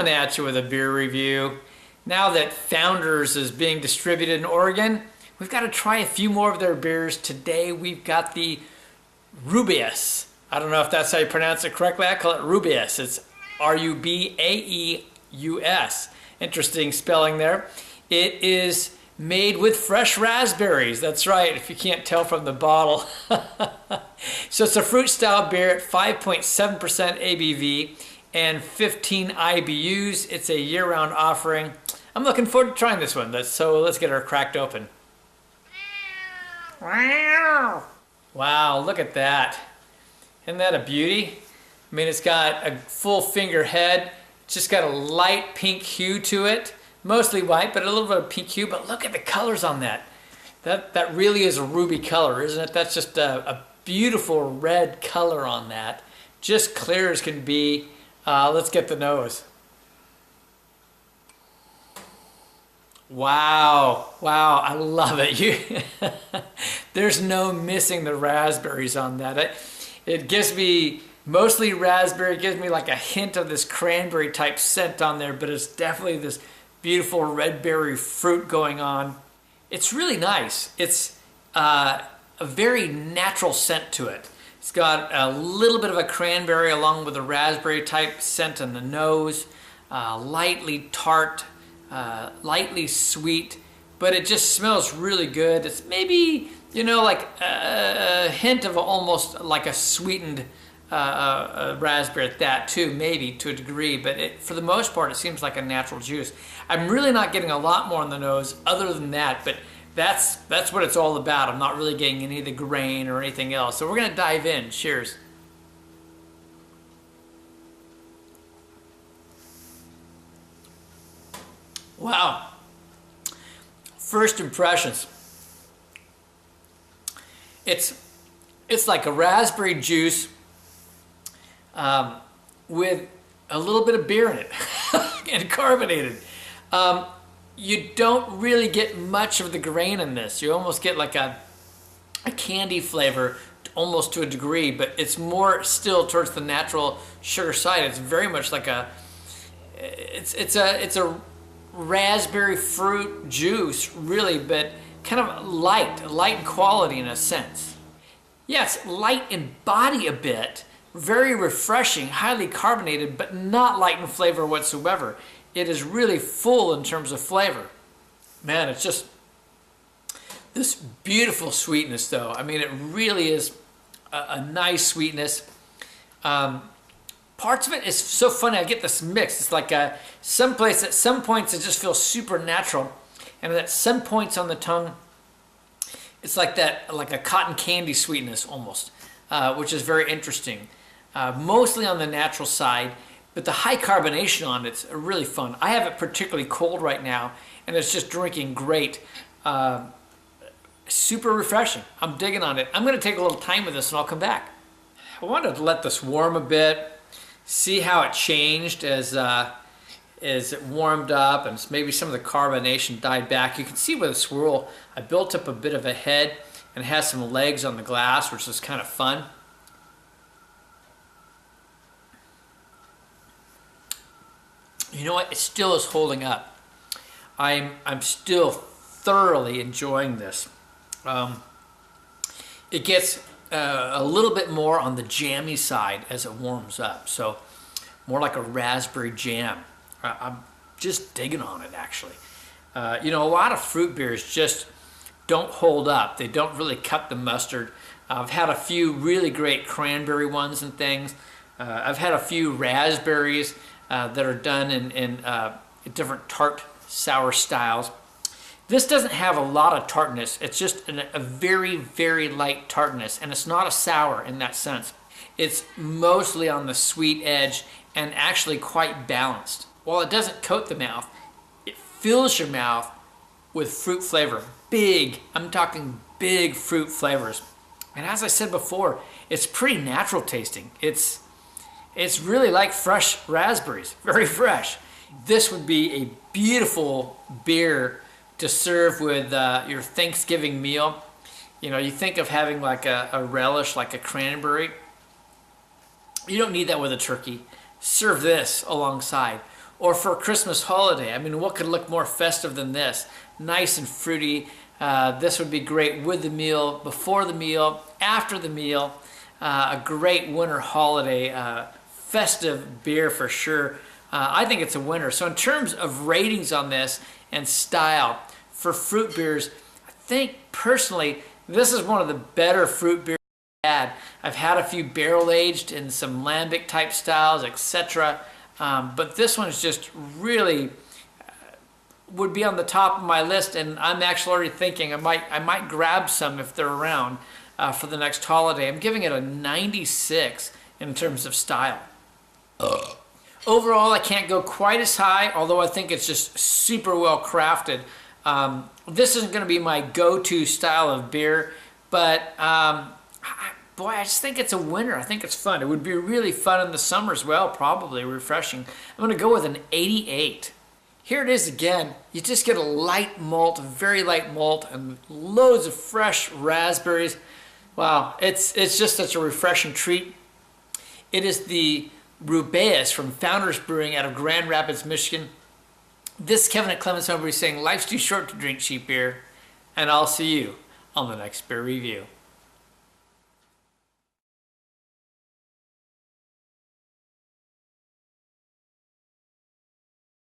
coming at you with a beer review. Now that Founders is being distributed in Oregon, we've got to try a few more of their beers. Today we've got the Rubaeus. I don't know if that's how you pronounce it correctly. I call it Rubaeus. It's R-U-B-A-E-U-S. Interesting spelling there. It is made with fresh raspberries. That's right, if you can't tell from the bottle. So it's a fruit style beer at 5.7% ABV and 15 IBUs. It's a year-round offering. I'm looking forward to trying this one. So let's get her cracked open. Wow, look at that. Isn't that a beauty? I mean, it's got a full finger head. It's just got a light pink hue to it. Mostly white, but a little bit of pink hue. But look at the colors on that. That really is a ruby color, isn't it? That's just a beautiful red color on that. Just clear as can be. Let's get the nose. Wow, I love it. There's no missing the raspberries on that. It gives me mostly raspberry. It gives me like a hint of this cranberry type scent on there, but it's definitely this beautiful red berry fruit going on. It's really nice. It's a very natural scent to it. It's got a little bit of a cranberry along with a raspberry type scent in the nose, lightly tart, lightly sweet, but it just smells really good. It's maybe, like a hint of almost like a sweetened raspberry at that too, maybe to a degree, but for the most part it seems like a natural juice. I'm really not getting a lot more on the nose other than that, but that's what it's all about. I'm not really getting any of the grain or anything else. So we're going to dive in. Cheers. Wow. First impressions. It's like a raspberry juice with a little bit of beer in it and carbonated. You don't really get much of the grain in this. You almost get like a candy flavor almost to a degree, but it's more still towards the natural sugar side. It's very much like it's a raspberry fruit juice really, but kind of light in quality in a sense. Yes, light in body a bit, very refreshing, highly carbonated, but not light in flavor whatsoever. It is really full in terms of flavor. Man, it's just this beautiful sweetness though. I mean, it really is a nice sweetness. Parts of it is so funny. I get this mix. It's like at some points it just feels super natural, and at some points on the tongue, it's like a cotton candy sweetness almost, which is very interesting. Mostly on the natural side, but the high carbonation on it's really fun. I have it particularly cold right now, and it's just drinking great. Super refreshing. I'm digging on it. I'm going to take a little time with this, and I'll come back. I wanted to let this warm a bit, see how it changed as it warmed up, and maybe some of the carbonation died back. You can see with the swirl, I built up a bit of a head and has some legs on the glass, which is kind of fun. You know what? It still is holding up. I'm still thoroughly enjoying this. It gets a little bit more on the jammy side as it warms up. So more like a raspberry jam. I'm just digging on it actually. A lot of fruit beers just don't hold up. They don't really cut the mustard. I've had a few really great cranberry ones and things. I've had a few raspberries that are done in different tart sour styles. This doesn't have a lot of tartness. It's just a very, very light tartness, and it's not a sour in that sense. It's mostly on the sweet edge and actually quite balanced. While it doesn't coat the mouth, it fills your mouth with fruit flavor. Big, I'm talking big fruit flavors. And as I said before, it's pretty natural tasting. It's really like fresh raspberries, very fresh. This would be a beautiful beer to serve with your Thanksgiving meal. You think of having like a relish, like a cranberry. You don't need that with a turkey. Serve this alongside. or for a Christmas holiday. I mean, what could look more festive than this? Nice and fruity. This would be great with the meal, before the meal, after the meal. A great winter holiday, festive beer for sure. I think it's a winner. So in terms of ratings on this and style for fruit beers, I think personally this is one of the better fruit beers I've had. I've had a few barrel aged in some lambic type styles, etc. But this one's just really would be on the top of my list, and I'm actually already thinking I might grab some if they're around for the next holiday. I'm giving it a 96 in terms of style. Overall, I can't go quite as high, although I think it's just super well crafted. This isn't going to be my go-to style of beer, but boy, I just think it's a winner. I think it's fun. It would be really fun in the summer as well, probably refreshing. I'm going to go with an 88. Here it is again. You just get a light malt, very light malt, and loads of fresh raspberries. Wow, it's just such a refreshing treat. It is the Rubaeus from Founders Brewing out of Grand Rapids, Michigan. This is Kevin at Clemens Homebrew saying life's too short to drink cheap beer, and I'll see you on the next beer review.